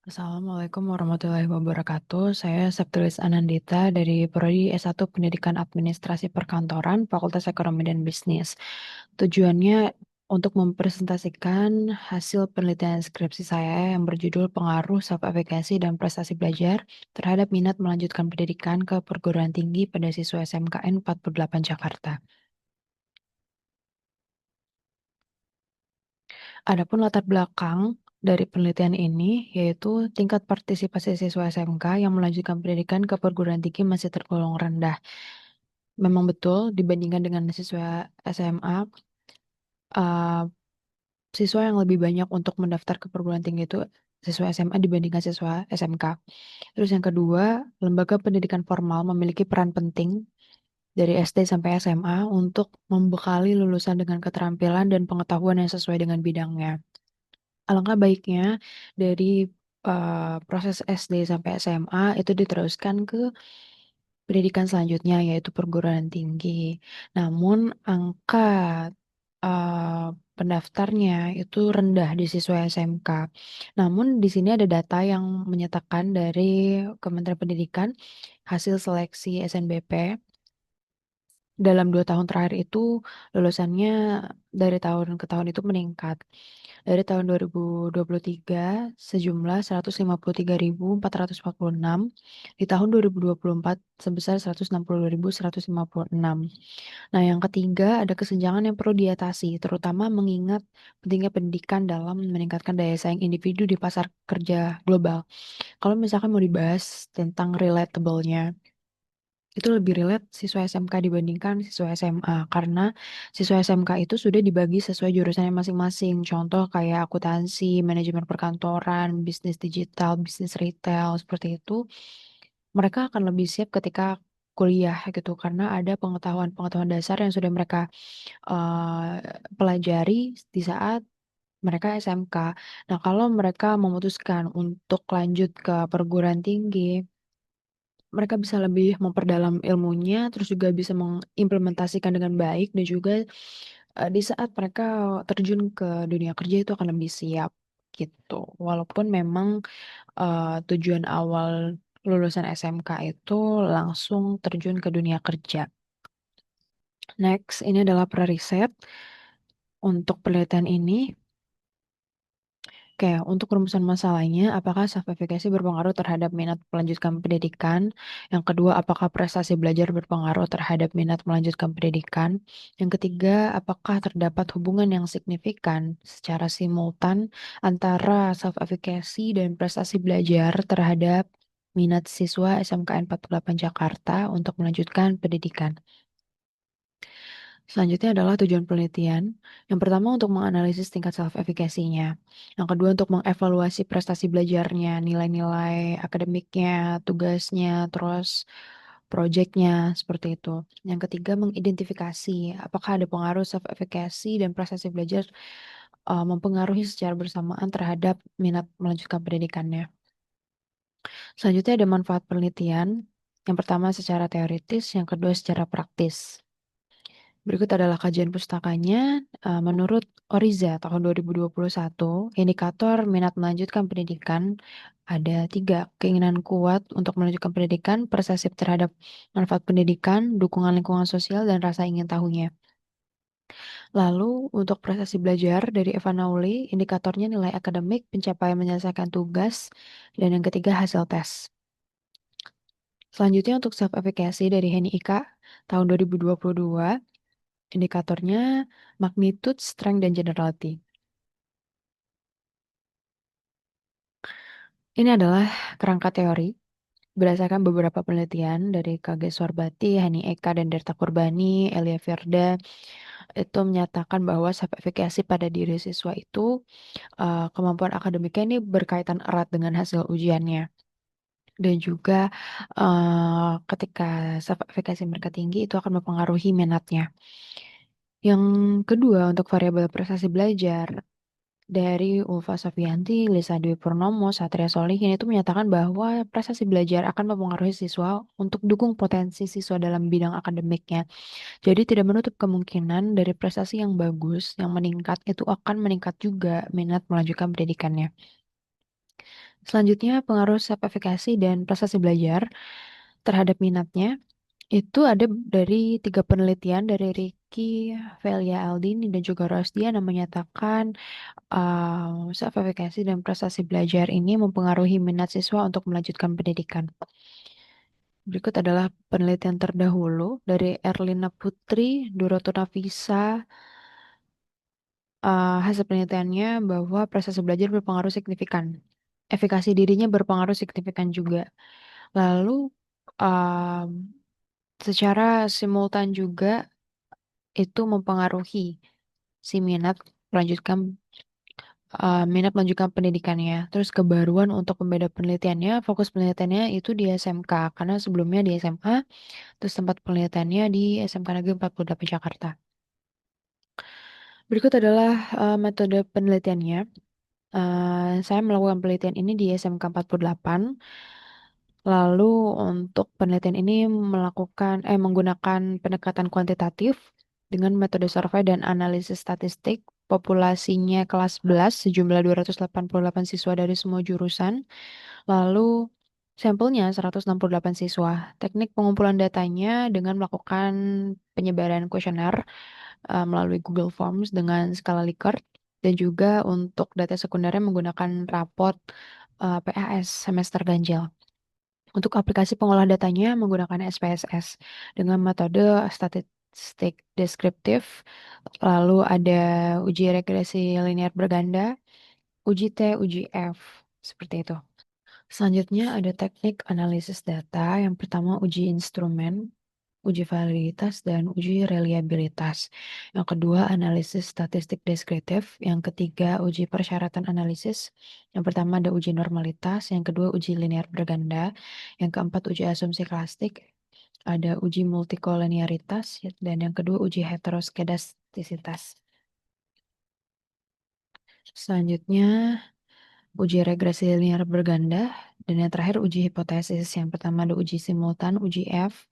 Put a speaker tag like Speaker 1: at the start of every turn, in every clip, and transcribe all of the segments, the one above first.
Speaker 1: Assalamualaikum warahmatullahi wabarakatuh. Saya Septilis Anandita dari Prodi S1 Pendidikan Administrasi Perkantoran, Fakultas Ekonomi dan Bisnis. Tujuannya untuk mempresentasikan hasil penelitian skripsi saya yang berjudul Pengaruh Self-Efficacy dan Prestasi Belajar terhadap minat melanjutkan pendidikan ke perguruan tinggi pada siswa SMKN 48 Jakarta. Adapun latar belakang dari penelitian ini yaitu tingkat partisipasi siswa SMK yang melanjutkan pendidikan ke perguruan tinggi masih tergolong rendah. Memang betul dibandingkan dengan siswa SMA, uh, siswa yang lebih banyak untuk mendaftar ke perguruan tinggi itu siswa SMA dibandingkan siswa SMK. Terus yang kedua, lembaga pendidikan formal memiliki peran penting dari SD sampai SMA untuk membekali lulusan dengan keterampilan dan pengetahuan yang sesuai dengan bidangnya. Alangkah baiknya dari proses SD sampai SMA itu diteruskan ke pendidikan selanjutnya yaitu perguruan tinggi. Namun angka uh, pendaftarnya itu rendah di siswa SMK. Namun di sini ada data yang menyatakan dari Kementerian Pendidikan hasil seleksi SNBP dalam 2 tahun terakhir itu lulusannya dari tahun ke tahun itu meningkat. Dari tahun 2023 sejumlah 153.446, di tahun 2024 sebesar 162.156. Nah, yang ketiga ada kesenjangan yang perlu diatasi, terutama mengingat pentingnya pendidikan dalam meningkatkan daya saing individu di pasar kerja global. Kalau misalkan mau dibahas tentang relatable-nya, itu lebih relate siswa SMK dibandingkan siswa SMA karena siswa SMK itu sudah dibagi sesuai jurusannya masing-masing. Contoh kayak akuntansi, manajemen perkantoran, bisnis digital, bisnis retail seperti itu. Mereka akan lebih siap ketika kuliah gitu karena ada pengetahuan-pengetahuan dasar yang sudah mereka uh, pelajari di saat mereka SMK. Nah, kalau mereka memutuskan untuk lanjut ke perguruan tinggi, mereka bisa lebih memperdalam ilmunya, terus juga bisa mengimplementasikan dengan baik, dan juga di saat mereka terjun ke dunia kerja itu akan lebih siap gitu. Walaupun memang tujuan awal lulusan SMK itu langsung terjun ke dunia kerja. Next, ini adalah pre-riset untuk penelitian ini. Oke, untuk rumusan masalahnya, apakah self-efficacy berpengaruh terhadap minat melanjutkan pendidikan? Yang kedua, apakah prestasi belajar berpengaruh terhadap minat melanjutkan pendidikan? Yang ketiga, apakah terdapat hubungan yang signifikan secara simultan antara self-efficacy dan prestasi belajar terhadap minat siswa SMKN 48 Jakarta untuk melanjutkan pendidikan? Selanjutnya adalah tujuan penelitian. Yang pertama untuk menganalisis tingkat self-efficacy-nya. Yang kedua untuk mengevaluasi prestasi belajarnya, nilai-nilai akademiknya, tugasnya, terus proyeknya, seperti itu. Yang ketiga mengidentifikasi apakah ada pengaruh self-efficacy dan prestasi belajar mempengaruhi secara bersamaan terhadap minat melanjutkan pendidikannya. Selanjutnya ada manfaat penelitian. Yang pertama secara teoritis, yang kedua secara praktis. Berikut adalah kajian pustakanya. Menurut Oriza tahun 2021, indikator minat melanjutkan pendidikan ada 3. Keinginan kuat untuk melanjutkan pendidikan, persepsi terhadap manfaat pendidikan, dukungan lingkungan sosial, dan rasa ingin tahunya. Lalu untuk prestasi belajar dari Eva Nauli, indikatornya nilai akademik, pencapaian menyelesaikan tugas, dan yang ketiga hasil tes. Selanjutnya untuk self-efficacy dari Heni Ika tahun 2022, indikatornya magnitude, strength, dan generality. Ini adalah kerangka teori berdasarkan beberapa penelitian dari KG Swarbati, Hani Eka, dan Derta Kurbani, Elia Firda, itu menyatakan bahwa self-efficacy pada diri siswa itu kemampuan akademiknya ini berkaitan erat dengan hasil ujiannya. Dan juga ketika self-efficacy mereka tinggi itu akan mempengaruhi minatnya. Yang kedua untuk variabel prestasi belajar dari Ulfa Safianti, Lisa Dwi Purnomo, Satria Solihin itu menyatakan bahwa prestasi belajar akan mempengaruhi siswa untuk dukung potensi siswa dalam bidang akademiknya. Jadi tidak menutup kemungkinan dari prestasi yang bagus, yang meningkat itu akan meningkat juga minat melanjutkan pendidikannya. Selanjutnya, pengaruh self-efficacy dan prestasi belajar terhadap minatnya itu ada dari 3 penelitian dari Ricky, Velia Aldini, dan juga Rosdian yang menyatakan self-efficacy dan prestasi belajar ini mempengaruhi minat siswa untuk melanjutkan pendidikan. Berikut adalah penelitian terdahulu dari Erlina Putri, Duroto Nafisa. Hasil penelitiannya bahwa prestasi belajar berpengaruh signifikan. Efikasi dirinya berpengaruh signifikan juga. Lalu um, secara simultan juga itu mempengaruhi si minat melanjutkan pendidikannya. Terus kebaruan untuk pembeda penelitiannya, fokus penelitiannya itu di SMK karena sebelumnya di SMA, terus tempat penelitiannya di SMK Negeri 48 Jakarta. Berikut adalah metode penelitiannya. Saya melakukan penelitian ini di SMK 48. Lalu untuk penelitian ini menggunakan pendekatan kuantitatif dengan metode survei dan analisis statistik. Populasinya kelas 11 sejumlah 288 siswa dari semua jurusan. Lalu sampelnya 168 siswa. Teknik pengumpulan datanya dengan melakukan penyebaran kuesioner melalui Google Forms dengan skala Likert, dan juga untuk data sekundernya menggunakan raport PAS semester ganjil. Untuk aplikasi pengolah datanya menggunakan SPSS dengan metode statistik deskriptif, lalu ada uji regresi linear berganda, uji T, uji F, seperti itu. Selanjutnya ada teknik analisis data. Yang pertama uji instrumen, uji validitas, dan uji reliabilitas. Yang kedua, analisis statistik deskriptif. Yang ketiga, uji persyaratan analisis. Yang pertama ada uji normalitas. Yang kedua, uji linear berganda. Yang keempat, uji asumsi klasik. Ada uji multikolinearitas. Dan yang kedua, uji heteroskedastisitas. Selanjutnya, uji regresi linear berganda. Dan yang terakhir, uji hipotesis. Yang pertama ada uji simultan, uji F,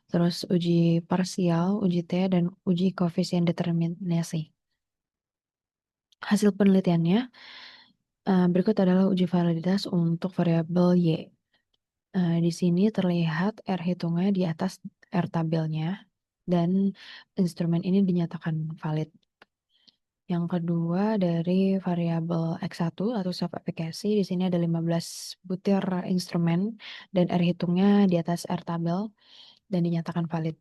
Speaker 1: terus uji parsial, uji T, dan uji koefisien determinasi. Hasil penelitiannya berikut adalah uji validitas untuk variabel Y. Di sini terlihat R hitungnya di atas R tabelnya, dan instrumen ini dinyatakan valid. Yang kedua dari variabel X1 atau self efficacy, di sini ada 15 butir instrumen dan R hitungnya di atas R tabel dan dinyatakan valid.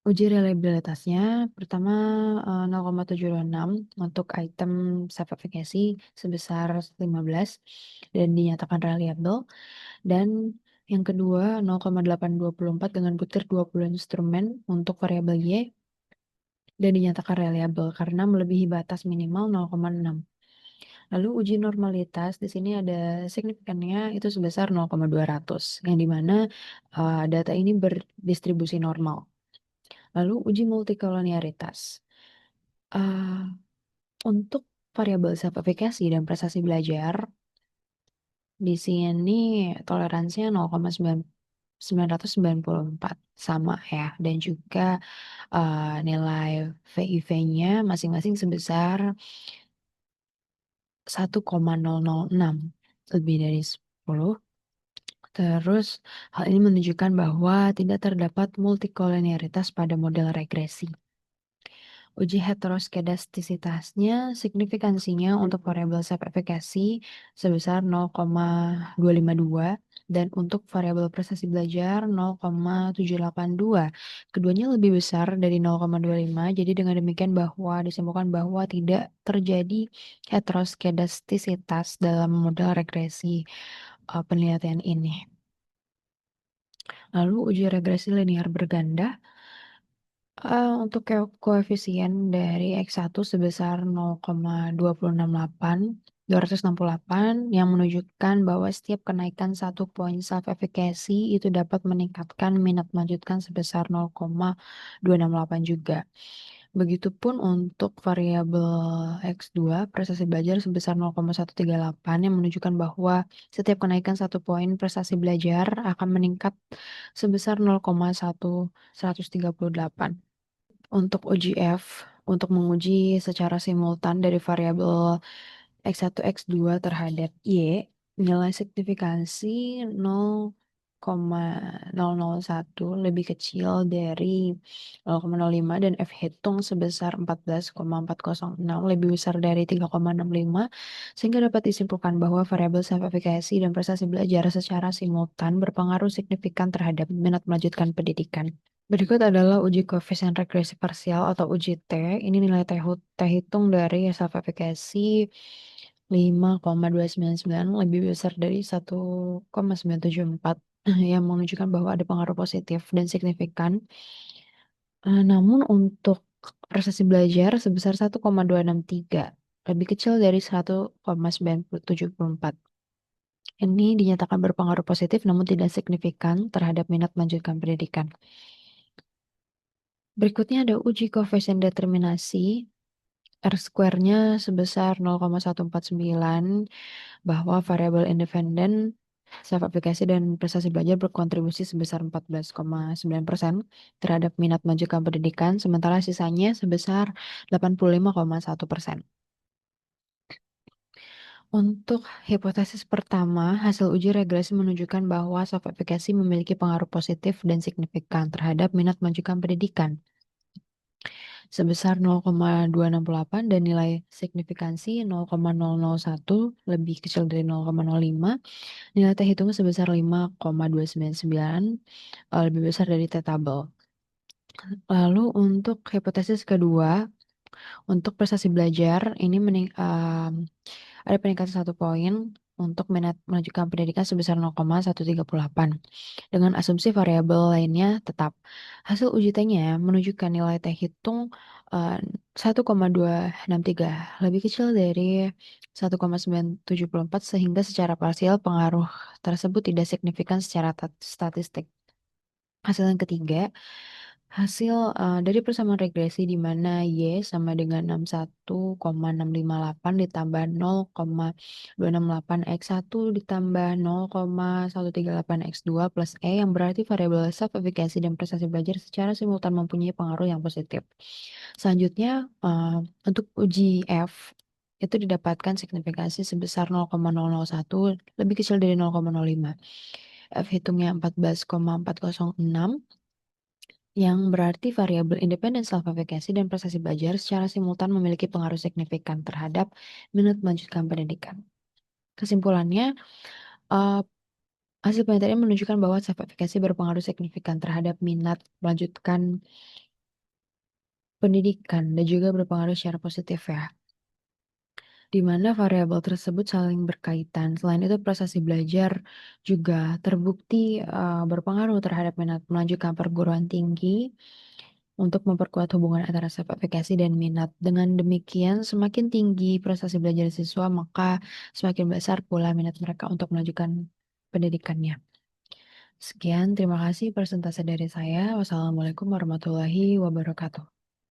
Speaker 1: Uji reliabilitasnya pertama 0,76 untuk item self efficacy sebesar 15 dan dinyatakan reliable, dan yang kedua 0,824 dengan butir 20 instrumen untuk variabel Y dan dinyatakan reliable karena melebihi batas minimal 0,6. Lalu uji normalitas di sini ada signifikannya itu sebesar 0,200 yang dimana data ini berdistribusi normal. Lalu uji multikolonialitas. Untuk variabel self-efficacy dan prestasi belajar, di sini toleransinya 0,994 sama ya, dan juga nilai VIV-nya masing-masing sebesar 1,006, lebih dari 10. Terus hal ini menunjukkan bahwa tidak terdapat multikolonialitas pada model regresi. Uji heteroskedastisitasnya, signifikansinya untuk variabel self-efficacy sebesar 0,252 dan untuk variabel prestasi belajar 0,782. Keduanya lebih besar dari 0,25, jadi dengan demikian bahwa disimpulkan bahwa tidak terjadi heteroskedastisitas dalam model regresi penelitian ini. Lalu uji regresi linear berganda. Untuk koefisien dari X1 sebesar 268 yang menunjukkan bahwa setiap kenaikan 1 poin self-efficacy itu dapat meningkatkan minat melanjutkan sebesar 0,268 juga. Begitupun untuk variabel X2 prestasi belajar sebesar 0,138 yang menunjukkan bahwa setiap kenaikan 1 poin prestasi belajar akan meningkat sebesar 0,138. Untuk uji F, untuk menguji secara simultan dari variabel X1, X2 terhadap Y, Nilai signifikansi 0,001 lebih kecil dari 0,05 dan F hitung sebesar 14,406 lebih besar dari 3,65 sehingga dapat disimpulkan bahwa variabel self-efficacy dan prestasi belajar secara simultan berpengaruh signifikan terhadap minat melanjutkan pendidikan. Berikut adalah uji koefisien regresi parsial atau uji T. Ini nilai T hitung dari self-efficacy 5,299 lebih besar dari 1,974 yang menunjukkan bahwa ada pengaruh positif dan signifikan. Namun untuk prestasi belajar sebesar 1,263 lebih kecil dari 1,974. Ini dinyatakan berpengaruh positif namun tidak signifikan terhadap minat melanjutkan pendidikan. Berikutnya ada uji koefisien determinasi R square-nya sebesar 0,149 bahwa variabel independen self-aplikasi dan prestasi belajar berkontribusi sebesar 14,9% terhadap minat melanjutkan pendidikan, sementara sisanya sebesar 85,1%. Untuk hipotesis pertama, hasil uji regresi menunjukkan bahwa self-efficacy memiliki pengaruh positif dan signifikan terhadap minat melanjutkan pendidikan sebesar 0,268 dan nilai signifikansi 0,001 lebih kecil dari 0,05. Nilai T hitung sebesar 5,299 lebih besar dari T tabel. Lalu untuk hipotesis kedua, untuk prestasi belajar ini ada peningkatan 1 poin untuk minat melanjutkan pendidikan sebesar 0,138 dengan asumsi variabel lainnya tetap. Hasil uji T-nya menunjukkan nilai T hitung 1,263 lebih kecil dari 1,974 sehingga secara parsial pengaruh tersebut tidak signifikan secara statistik. Hasil yang ketiga, hasil dari persamaan regresi di mana Y sama dengan 61,658 ditambah 0,268 X1 ditambah 0,138 X2 plus E yang berarti variabel self-efficacy dan prestasi belajar secara simultan mempunyai pengaruh yang positif. Selanjutnya, untuk uji F itu didapatkan signifikansi sebesar 0,001 lebih kecil dari 0,05. F hitungnya 14,406 yang berarti variabel independen self-efficacy dan prestasi belajar secara simultan memiliki pengaruh signifikan terhadap minat melanjutkan pendidikan. Kesimpulannya, eh, hasil penelitian menunjukkan bahwa self-efficacy berpengaruh signifikan terhadap minat melanjutkan pendidikan dan juga berpengaruh secara positif ya, di mana variabel tersebut saling berkaitan. Selain itu, prestasi belajar juga terbukti berpengaruh terhadap minat melanjutkan perguruan tinggi untuk memperkuat hubungan antara self-efficacy dan minat. Dengan demikian, semakin tinggi prestasi belajar siswa, maka semakin besar pula minat mereka untuk melanjutkan pendidikannya. Sekian, terima kasih presentasi dari saya. Wassalamualaikum warahmatullahi wabarakatuh.